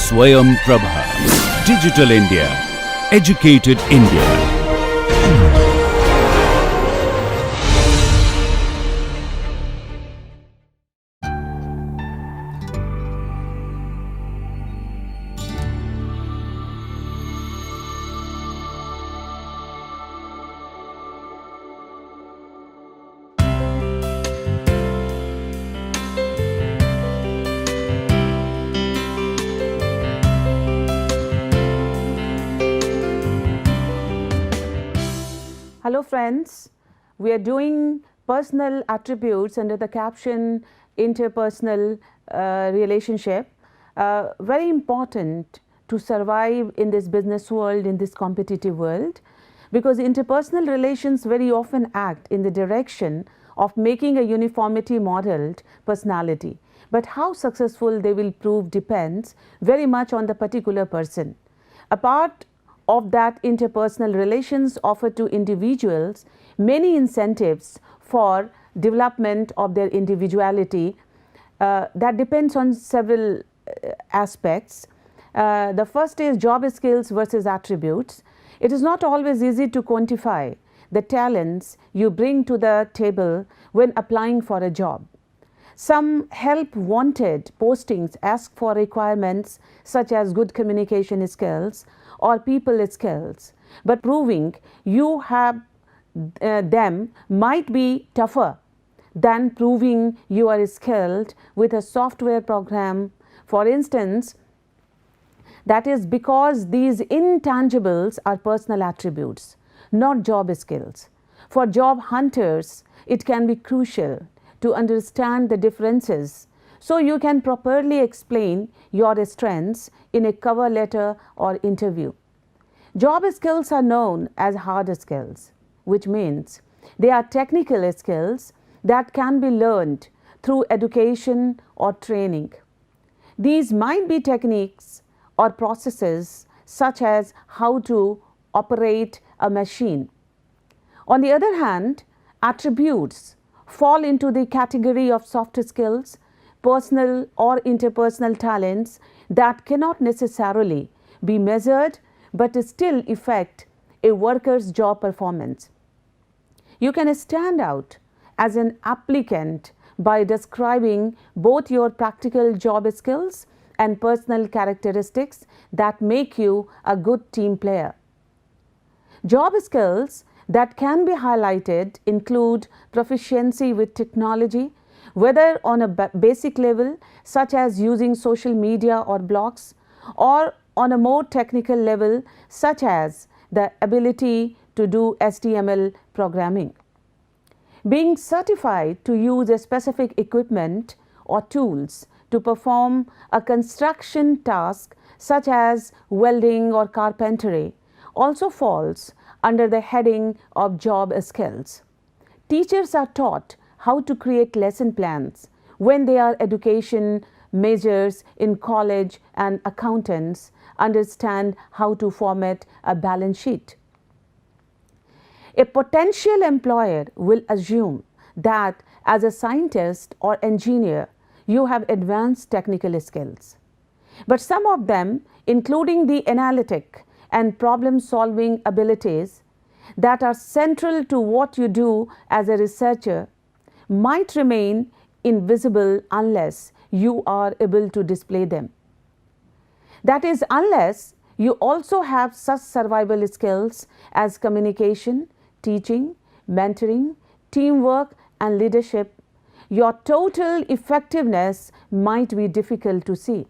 Swayam Prabha. Digital India. Educated India. Hello friends, we are doing personal attributes under the caption interpersonal relationship. Very important to survive in this business world, in this competitive world, because interpersonal relations very often act in the direction of making a uniformity modeled personality. But how successful they will prove depends very much on the particular person. Apart of that, interpersonal relations offer to individuals many incentives for development of their individuality. That depends on several aspects. The first is job skills versus attributes. It is not always easy to quantify the talents you bring to the table when applying for a job. Some help wanted postings ask for requirements such as good communication skills or people skills, but proving you have them might be tougher than proving you are skilled with a software program, for instance. That is because these intangibles are personal attributes, not job skills. For job hunters, it can be crucial to understand the differences so you can properly explain your strengths in a cover letter or interview. Job skills are known as hard skills, which means they are technical skills that can be learned through education or training. These might be techniques or processes such as how to operate a machine. On the other hand, attributes fall into the category of soft skills, personal or interpersonal talents that cannot necessarily be measured but still affect a worker's job performance. You can stand out as an applicant by describing both your practical job skills and personal characteristics that make you a good team player. Job skills that can be highlighted include proficiency with technology, whether on a basic level such as using social media or blogs, or on a more technical level such as the ability to do HTML programming. Being certified to use a specific equipment or tools to perform a construction task such as welding or carpentry also falls under the heading of job skills. Teachers are taught how to create lesson plans when they are education majors in college, and accountants understand how to format a balance sheet. A potential employer will assume that as a scientist or engineer, you have advanced technical skills. But some of them, including the analytic and problem-solving abilities that are central to what you do as a researcher, might remain invisible unless you are able to display them. That is, unless you also have such survival skills as communication, teaching, mentoring, teamwork, and leadership, your total effectiveness might be difficult to see.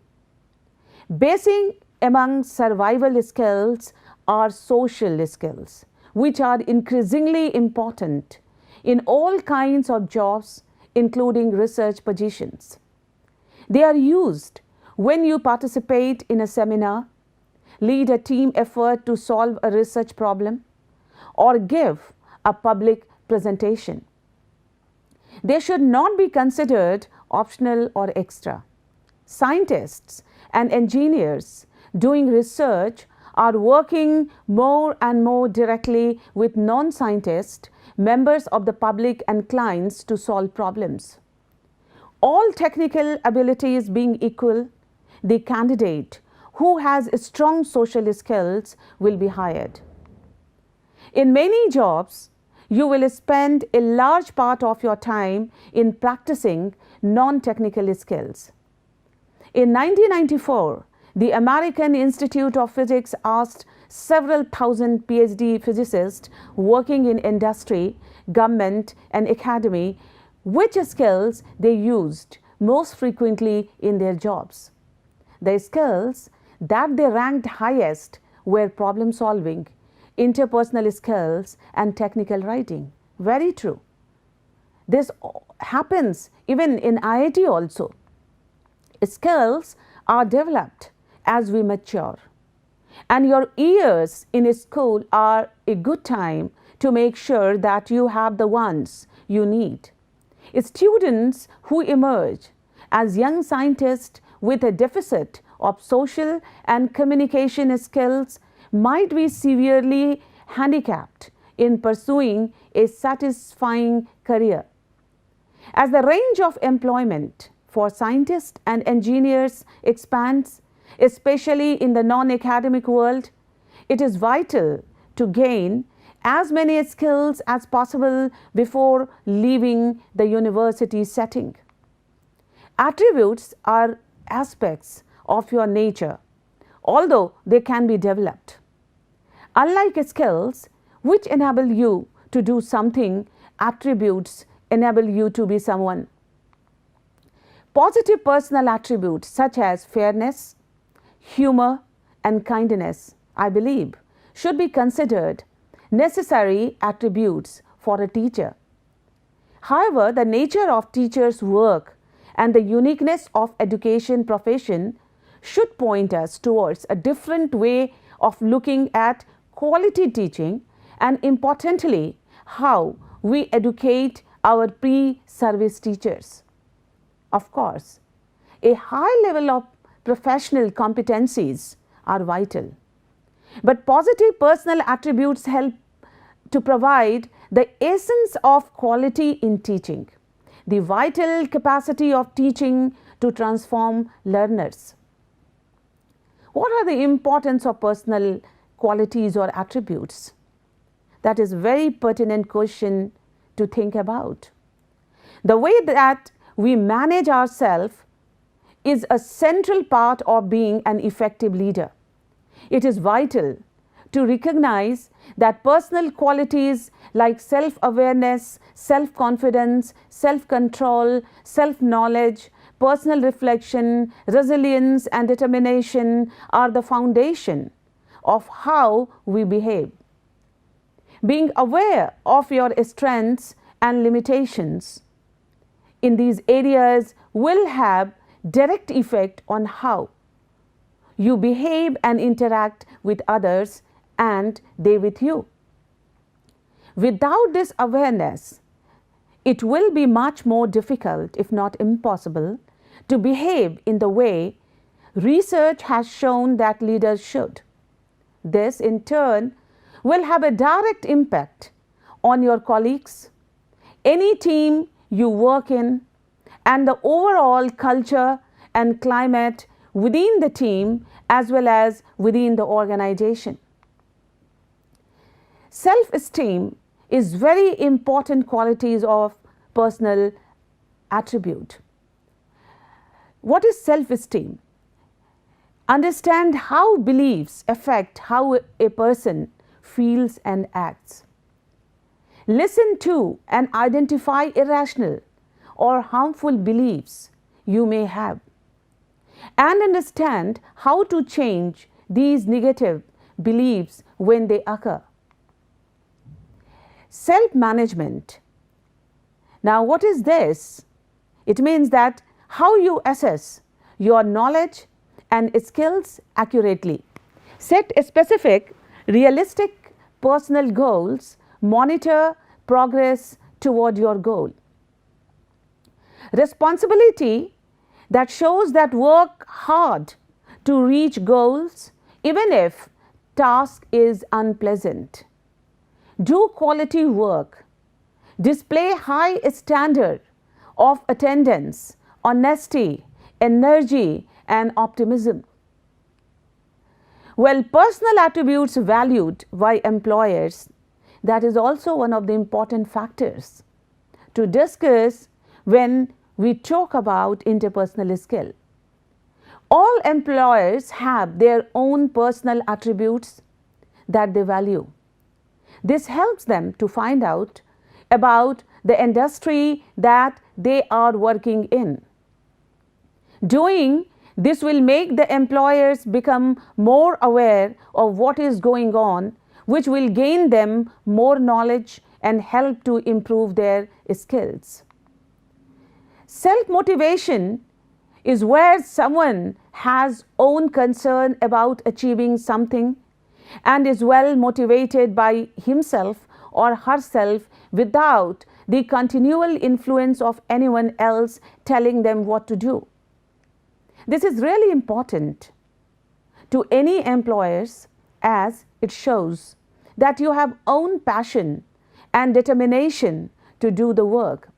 Basic among survival skills are social skills, which are increasingly important in all kinds of jobs, including research positions. They are used when you participate in a seminar, lead a team effort to solve a research problem, or give a public presentation. They should not be considered optional or extra. Scientists and engineers doing research are working more and more directly with non-scientists, members of the public, and clients to solve problems. All technical abilities being equal, the candidate who has strong social skills will be hired. In many jobs, you will spend a large part of your time in practicing non-technical skills. In 1994, the American Institute of Physics asked several thousand PhD physicists working in industry, government, and academy which skills they used most frequently in their jobs. The skills that they ranked highest were problem solving, interpersonal skills, and technical writing. Very true. This happens even in IIT also. Skills are developed as we mature, and your years in school are a good time to make sure that you have the ones you need. Students who emerge as young scientists with a deficit of social and communication skills might be severely handicapped in pursuing a satisfying career. As the range of employment for scientists and engineers expands, especially in the non-academic world, it is vital to gain as many skills as possible before leaving the university setting. Attributes are aspects of your nature, although they can be developed. Unlike skills which enable you to do something, attributes enable you to be someone. Positive personal attributes such as fairness, humor, and kindness, I believe, should be considered necessary attributes for a teacher. However, the nature of teachers' work and the uniqueness of education profession should point us towards a different way of looking at quality teaching and, importantly, how we educate our pre-service teachers. Of course, a high level of professional competencies are vital, but positive personal attributes help to provide the essence of quality in teaching, the vital capacity of teaching to transform learners. What are the importance of personal qualities or attributes? That is a very pertinent question to think about. The way that we manage ourselves is a central part of being an effective leader. It is vital to recognize that personal qualities like self-awareness, self-confidence, self-control, self-knowledge, personal reflection, resilience, and determination are the foundation of how we behave. Being aware of your strengths and limitations in these areas will have direct effect on how you behave and interact with others and they with you. Without this awareness, it will be much more difficult, if not impossible, to behave in the way research has shown that leaders should. This, in turn, will have a direct impact on your colleagues, any team you work in, and the overall culture and climate within the team as well as within the organization. Self-esteem is very important qualities of personal attribute. What is self-esteem? Understand how beliefs affect how a person feels and acts. Listen to and identify irrational or harmful beliefs you may have, and understand how to change these negative beliefs when they occur. Self-management. Now, what is this? It means that how you assess your knowledge and skills accurately. Set specific, realistic personal goals. Monitor progress toward your goal. Responsibility that shows that work hard to reach goals even if task is unpleasant. Do quality work. Display high standard of attendance, honesty, energy, and optimism. Well, personal attributes valued by employers, that is also one of the important factors to discuss when we talk about interpersonal skill. All employers have their own personal attributes that they value. This helps them to find out about the industry that they are working in. Doing this will make the employers become more aware of what is going on, which will gain them more knowledge and help to improve their skills. Self-motivation is where someone has own concern about achieving something and is well motivated by himself or herself without the continual influence of anyone else telling them what to do. This is really important to any employers as it shows that you have own passion and determination to do the work.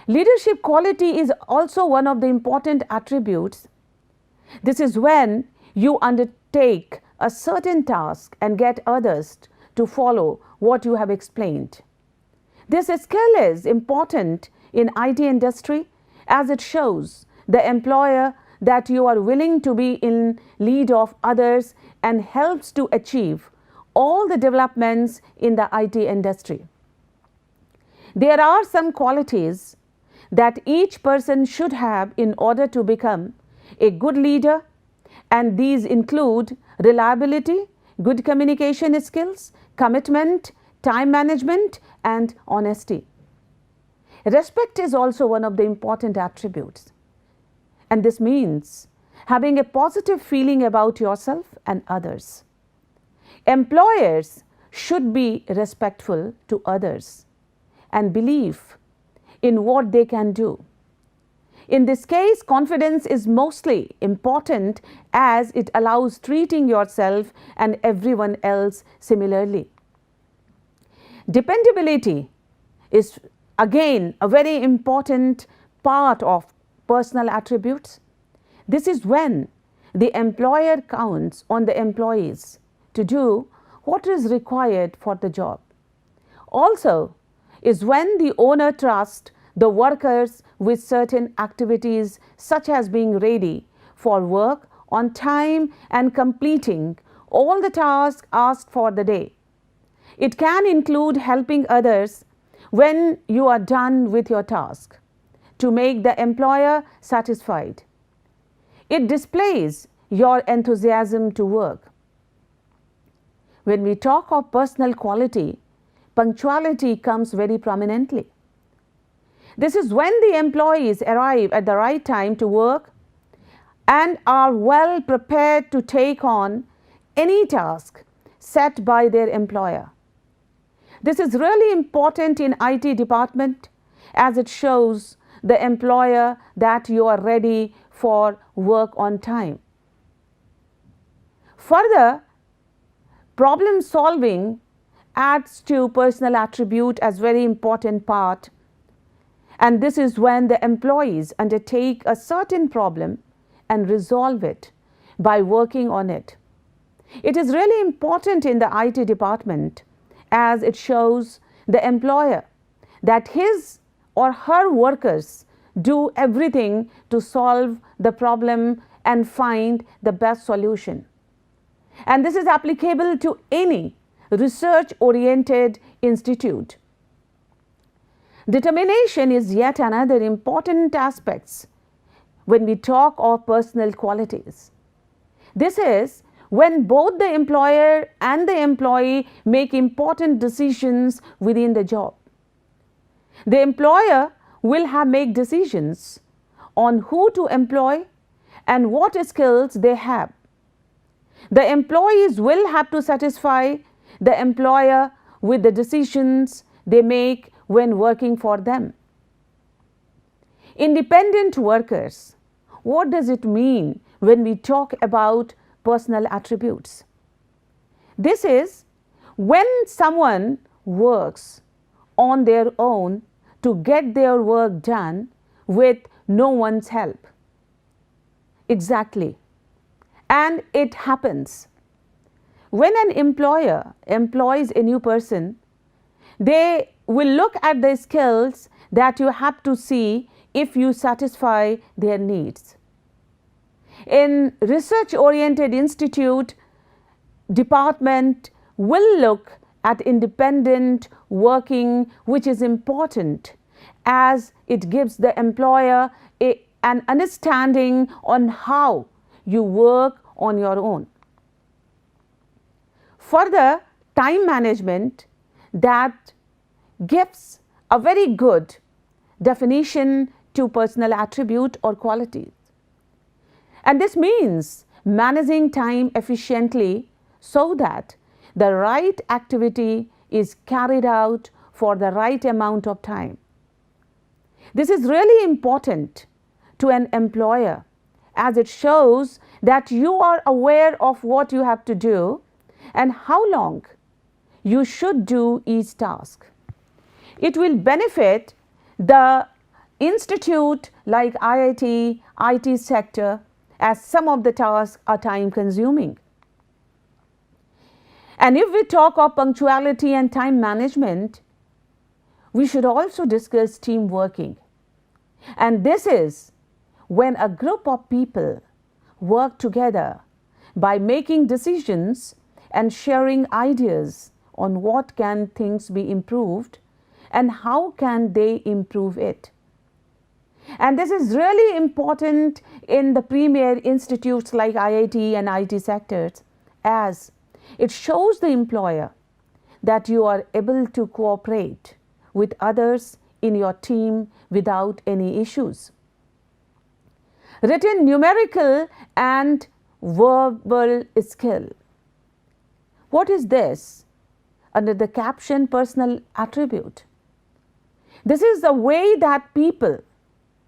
Leadership quality is also one of the important attributes. This is when you undertake a certain task and get others to follow what you have explained. This skill is important in IT industry as it shows the employer that you are willing to be in lead of others and helps to achieve all the developments in the IT industry. There are some qualities that each person should have in order to become a good leader, and these include reliability, good communication skills, commitment, time management, and honesty. Respect is also one of the important attributes, and this means having a positive feeling about yourself and others. Employers should be respectful to others and believe in what they can do. In this case, confidence is mostly important as it allows treating yourself and everyone else similarly. Dependability is again a very important part of personal attributes. This is when the employer counts on the employees to do what is required for the job. Also is when the owner trusts the workers with certain activities such as being ready for work on time and completing all the tasks asked for the day. It can include helping others when you are done with your task to make the employer satisfied. It displays your enthusiasm to work. When we talk of personal quality, punctuality comes very prominently. This is when the employees arrive at the right time to work and are well prepared to take on any task set by their employer. This is really important in IT department as it shows the employer that you are ready for work on time. Further, problem solving adds to personal attribute as very important part, and this is when the employees undertake a certain problem and resolve it by working on it. It is really important in the IT department as it shows the employer that his or her workers do everything to solve the problem and find the best solution. And this is applicable to any research-oriented institute. Determination is yet another important aspect when we talk of personal qualities. This is when both the employer and the employee make important decisions within the job. The employer will make decisions on who to employ and what skills they have. The employees will have to satisfy the employer with the decisions they make when working for them. Independent workers, what does it mean when we talk about personal attributes? This is when someone works on their own to get their work done with no one's help. Exactly. And it happens. When an employer employs a new person, they will look at the skills that you have to see if you satisfy their needs. In research-oriented institute, department will look at independent working, which is important as it gives the employer an understanding on how you work on your own. Further, time management that gives a very good definition to personal attribute or qualities. And this means managing time efficiently so that the right activity is carried out for the right amount of time. This is really important to an employer as it shows that you are aware of what you have to do and how long you should do each task. It will benefit the institute like IIT, IT sector, as some of the tasks are time consuming. And if we talk of punctuality and time management, we should also discuss team working. And this is when a group of people work together by making decisions and sharing ideas on what can things be improved and how can they improve it. And this is really important in the premier institutes like IIT and IT sectors, as it shows the employer that you are able to cooperate with others in your team without any issues. Written, numerical and verbal skill. What is this? Under the caption personal attribute. This is the way that people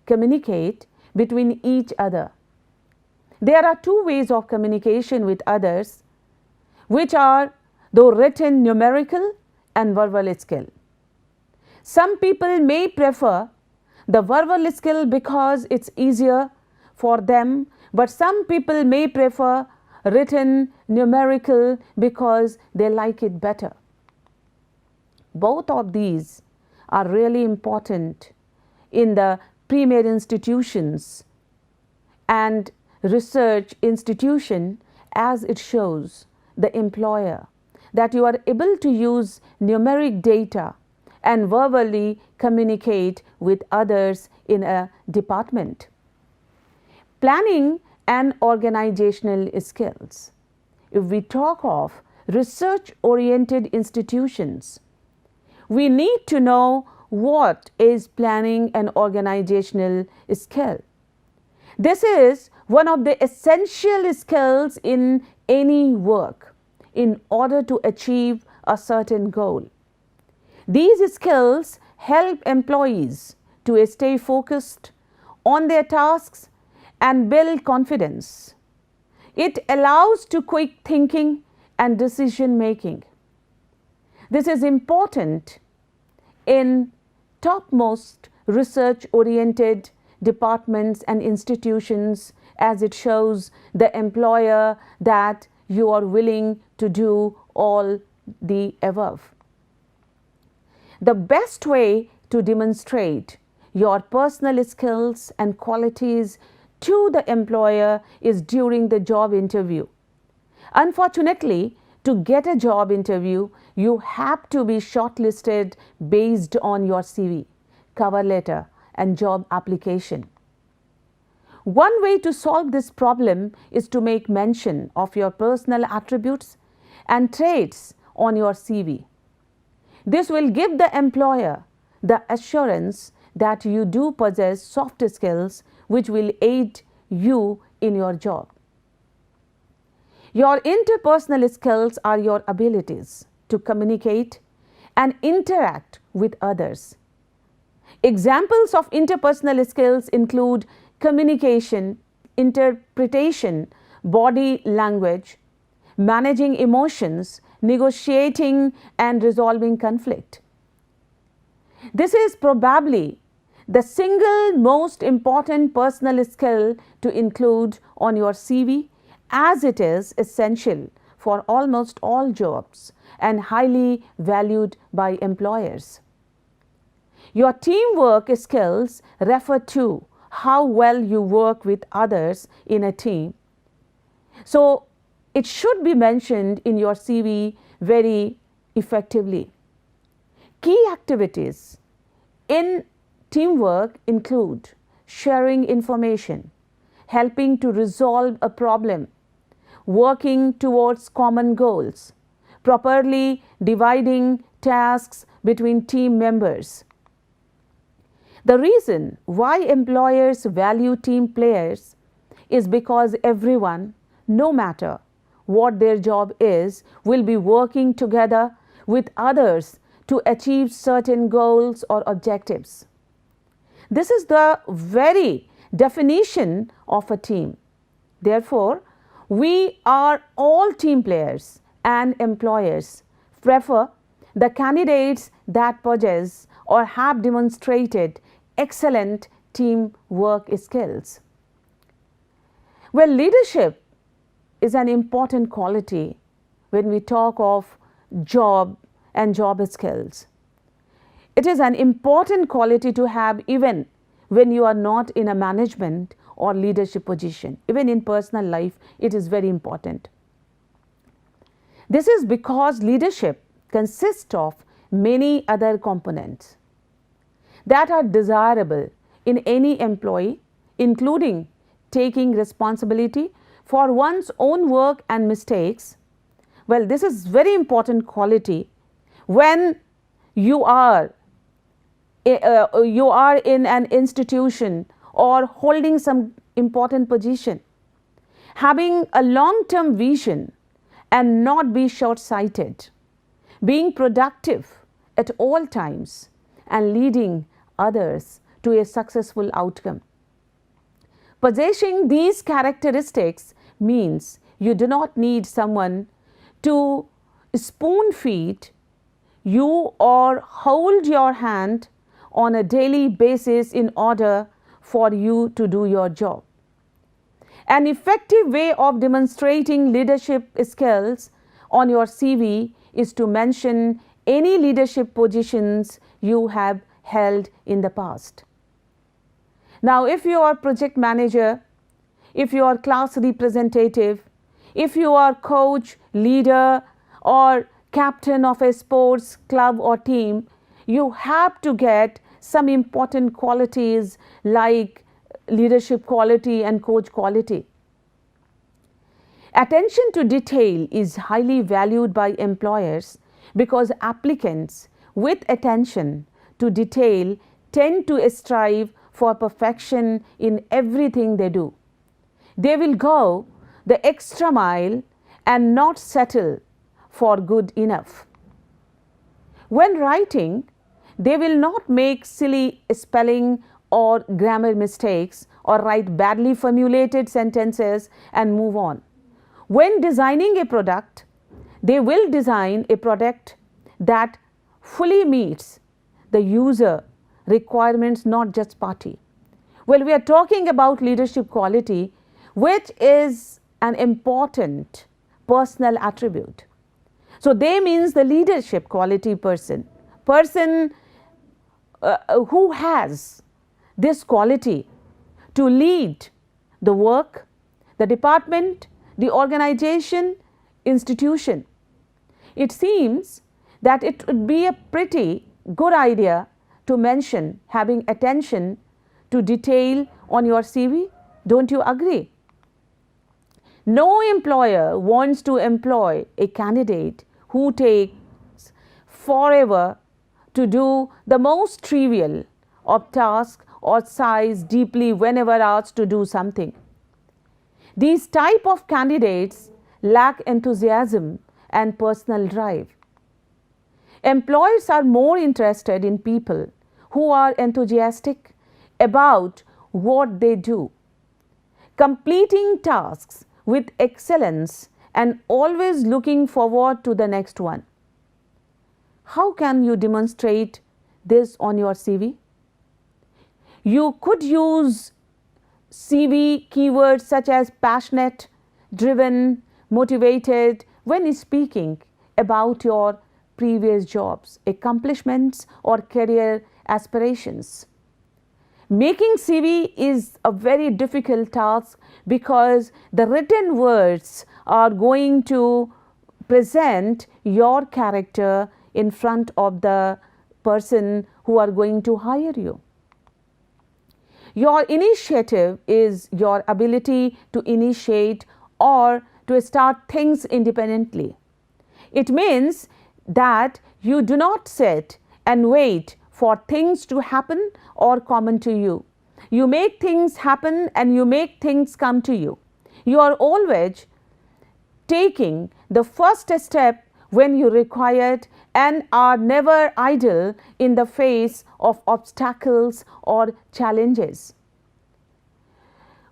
communicate between each other. There are two ways of communication with others, which are the written, numerical and verbal skill. Some people may prefer the verbal skill because it's easier for them, but some people may prefer written, numerical because they like it better. Both of these are really important in the premier institutions and research institution, as it shows the employer that you are able to use numeric data and verbally communicate with others in a department. Planning and organizational skills. If we talk of research-oriented institutions, we need to know what is planning and organizational skill. This is one of the essential skills in any work in order to achieve a certain goal. These skills help employees to stay focused on their tasks and build confidence. It allows to quick thinking and decision making. This is important in topmost research-oriented departments and institutions, as it shows the employer that you are willing to do all the above. The best way to demonstrate your personal skills and qualities to the employer is during the job interview. Unfortunately, to get a job interview, you have to be shortlisted based on your CV, cover letter, and job application. One way to solve this problem is to make mention of your personal attributes and traits on your CV. This will give the employer the assurance that you do possess soft skills which will aid you in your job. Your interpersonal skills are your abilities to communicate and interact with others. Examples of interpersonal skills include communication, interpretation, body language, managing emotions, negotiating and resolving conflict. This is probably the single most important personal skill to include on your CV as it is essential for almost all jobs and highly valued by employers. Your teamwork skills refer to how well you work with others in a team. So, it should be mentioned in your CV very effectively. Key activities in teamwork include sharing information, helping to resolve a problem, working towards common goals, properly dividing tasks between team members. The reason why employers value team players is because everyone, no matter what their job is, will be working together with others to achieve certain goals or objectives. This is the very definition of a team. Therefore, we are all team players, and employers prefer the candidates that possess or have demonstrated excellent teamwork skills. Well, leadership is an important quality when we talk of job and job skills. It is an important quality to have even when you are not in a management or leadership position. Even in personal life, it is very important. This is because leadership consists of many other components that are desirable in any employee, including taking responsibility for one's own work and mistakes. Well, this is very important quality when you are in an institution or holding some important position. Having a long-term vision and not be short-sighted, being productive at all times and leading others to a successful outcome. Possessing these characteristics means you do not need someone to spoon feed you or hold your hand on a daily basis in order for you to do your job. An effective way of demonstrating leadership skills on your CV is to mention any leadership positions you have held in the past. Now, if you are project manager, if you are class representative, if you are coach, leader or captain of a sports club or team, you have to get some important qualities like leadership quality and coach quality. Attention to detail is highly valued by employers because applicants with attention to detail tend to strive for perfection in everything they do. They will go the extra mile and not settle for good enough. When writing, they will not make silly spelling or grammar mistakes or write badly formulated sentences and move on. When designing a product, they will design a product that fully meets the user requirements, not just party. Well, we are talking about leadership quality, which is an important personal attribute. So, they means the leadership quality person who has this quality to lead the work, the department, the organization, institution. It seems that it would be a pretty good idea to mention having attention to detail on your CV. Don't you agree? No employer wants to employ a candidate who takes forever to do the most trivial of tasks or sighs deeply whenever asked to do something. These type of candidates lack enthusiasm and personal drive. Employers are more interested in people who are enthusiastic about what they do, completing tasks with excellence and always looking forward to the next one. How can you demonstrate this on your CV? You could use CV keywords such as passionate, driven, motivated when speaking about your previous jobs, accomplishments, or career aspirations. Making CV is a very difficult task because the written words are going to present your character in front of the person who are going to hire you. Your initiative is your ability to initiate or to start things independently. It means that you do not sit and wait for things to happen or come to you. You make things happen and you make things come to you. You are always taking the first step when you require it and are never idle in the face of obstacles or challenges.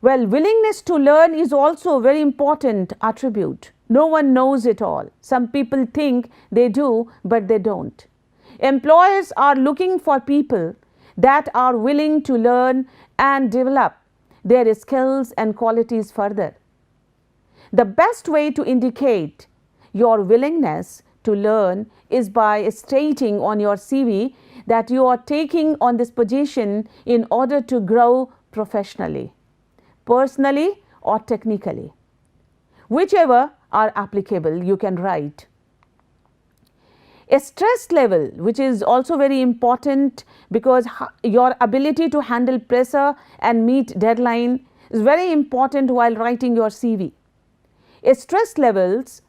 Well, willingness to learn is also a very important attribute. No one knows it all. Some people think they do, but they don't. Employers are looking for people that are willing to learn and develop their skills and qualities further. The best way to indicate your willingness to learn is by stating on your CV that you are taking on this position in order to grow professionally, personally, or technically. Whichever are applicable, you can write. A stress level, which is also very important because your ability to handle pressure and meet deadline is very important while writing your CV. Stress levels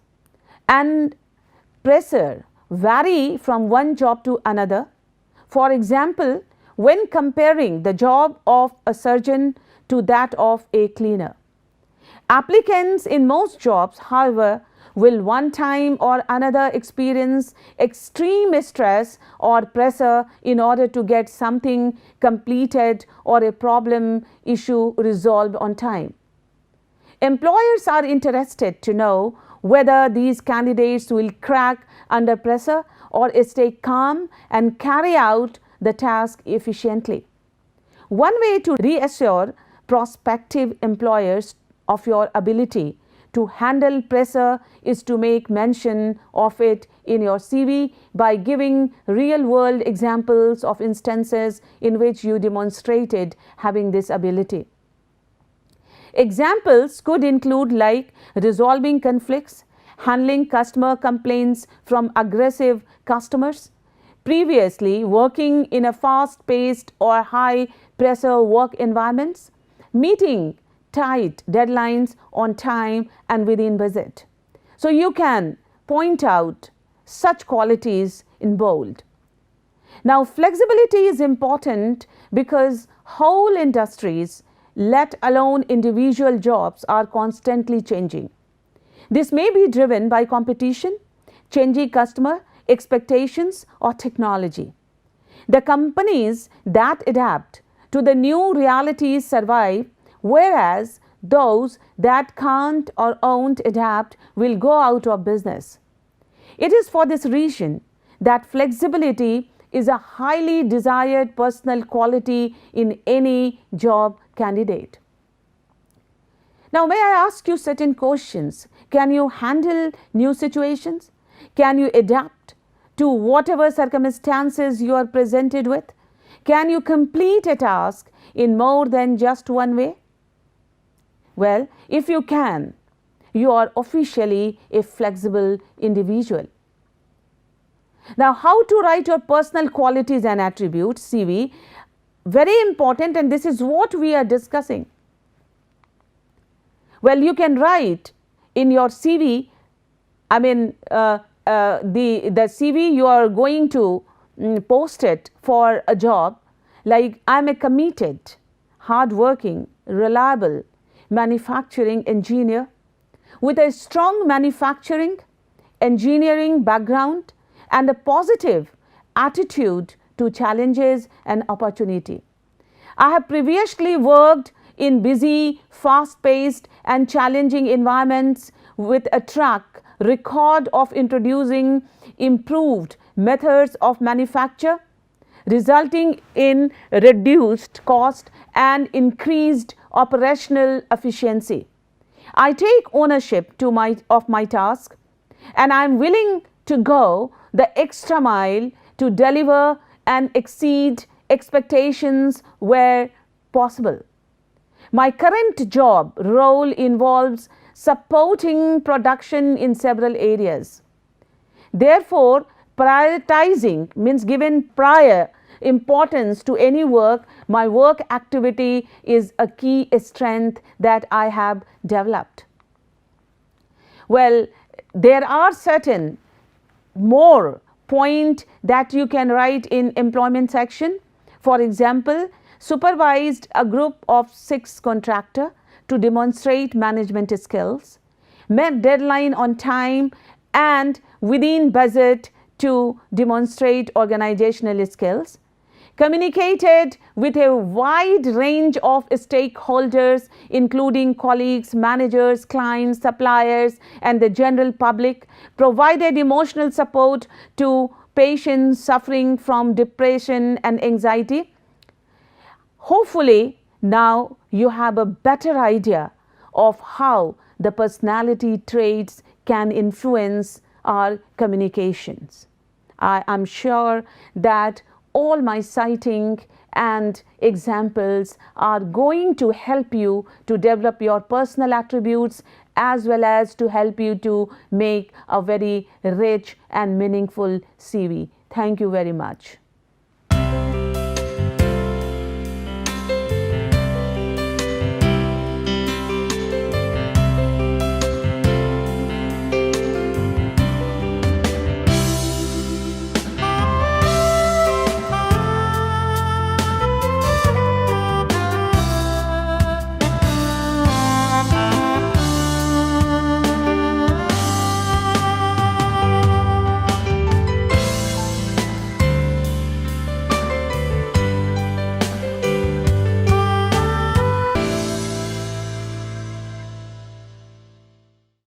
and pressure vary from one job to another. For example, when comparing the job of a surgeon to that of a cleaner. Applicants in most jobs, however, will one time or another experience extreme stress or pressure in order to get something completed or a problem issue resolved on time. Employers are interested to know whether these candidates will crack under pressure or stay calm and carry out the task efficiently. One way to reassure prospective employers of your ability to handle pressure is to make mention of it in your CV by giving real-world examples of instances in which you demonstrated having this ability. Examples could include like resolving conflicts, handling customer complaints from aggressive customers, previously working in a fast-paced or high-pressure work environments, meeting tight deadlines on time and within budget. So you can point out such qualities in bold. Now, flexibility is important because whole industries, let alone individual jobs, are constantly changing. This may be driven by competition, changing customer expectations, or technology. The companies that adapt to the new realities survive, whereas those that can't or won't adapt will go out of business. It is for this reason that flexibility is a highly desired personal quality in any job candidate. Now, may I ask you certain questions? Can you handle new situations? Can you adapt to whatever circumstances you are presented with? Can you complete a task in more than just one way? Well, if you can, you are officially a flexible individual. Now, how to write your personal qualities and attributes, CV, very important, and this is what we are discussing. Well, you can write in your CV, the CV you are going to post it for a job, like I'm a committed, hardworking, reliable manufacturing engineer with a strong manufacturing, engineering background and a positive attitude to challenges and opportunity. I have previously worked in busy, fast-paced and challenging environments with a track record of introducing improved methods of manufacture, resulting in reduced cost and increased operational efficiency. I take ownership of my task, and I am willing to go the extra mile to deliver and exceed expectations where possible. My current job role involves supporting production in several areas. Therefore, prioritizing means giving prior importance to any work. My work activity is a key strength that I have developed. Well, there are certain more point that you can write in employment section. For example, supervised a group of 6 contractors to demonstrate management skills, met deadline on time and within budget to demonstrate organizational skills, communicated with a wide range of stakeholders including colleagues, managers, clients, suppliers and the general public, provided emotional support to patients suffering from depression and anxiety. Hopefully, now you have a better idea of how the personality traits can influence our communications. I am sure that all my citing and examples are going to help you to develop your personal attributes as well as to help you to make a very rich and meaningful CV. Thank you very much.